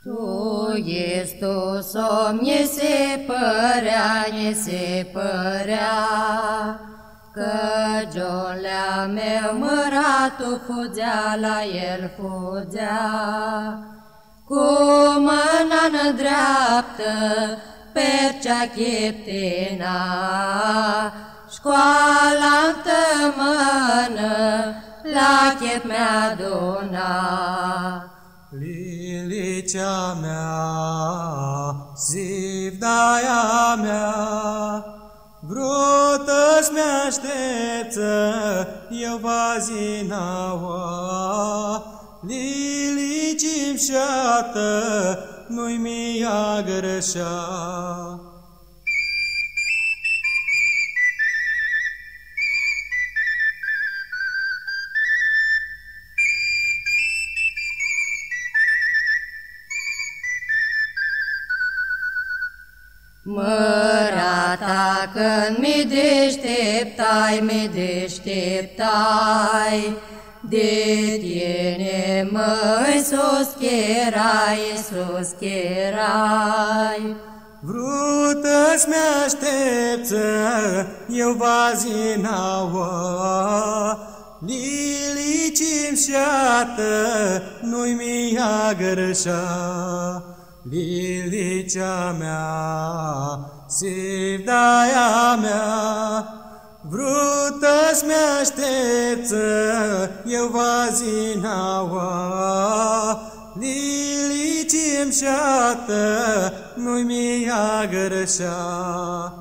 Tu ești tu somn, ne se părea, că Giolea meu măratul fugea, la el fugea. Cu mâna dreaptă percea cheptina, școala-ntă mână la chep mi-aduna. Lilicea mea, zivdaia mea, vrut-ți mi-aștepță eu vazinaua. Lilicii-mi șată, nu-i mi-a greșea. Mărata când mi deșteptai, de tine măi sus cherai. Vrut-ți mi-aștepță eu vazinaua, lilicii-mi șată, nu-i mi-a greșea. Lilicea mea, sivdaia mea, vrut-ți mi-aștepță eu vazinaua. Lilicii-mi șată, nu-i mi-a greșea.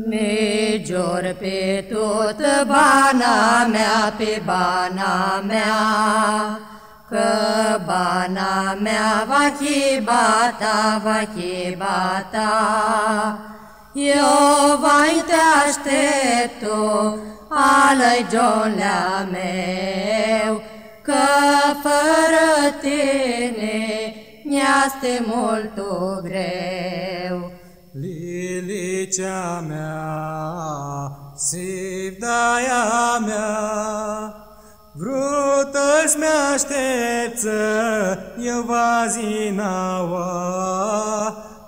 Mergior pe tot bana mea, pe bana mea, că bana mea va chibata. Eu vai te aștept-o, alăi Giolea meu, că fără tine mi-este mult greu. Lilicea mea, sivdaia mea, vrut-ți mi-aștepță eu vazinaua.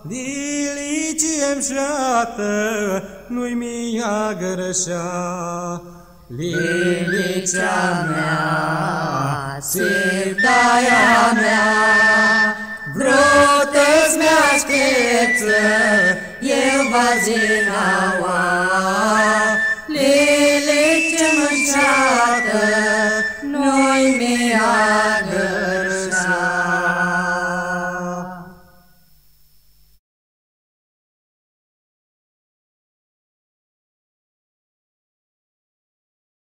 Lilicii-mi șată, nu-i mi-a greșea. Lilicea mea, sivdaia mea, vrut-ți mi-aștepță eu vazinaua.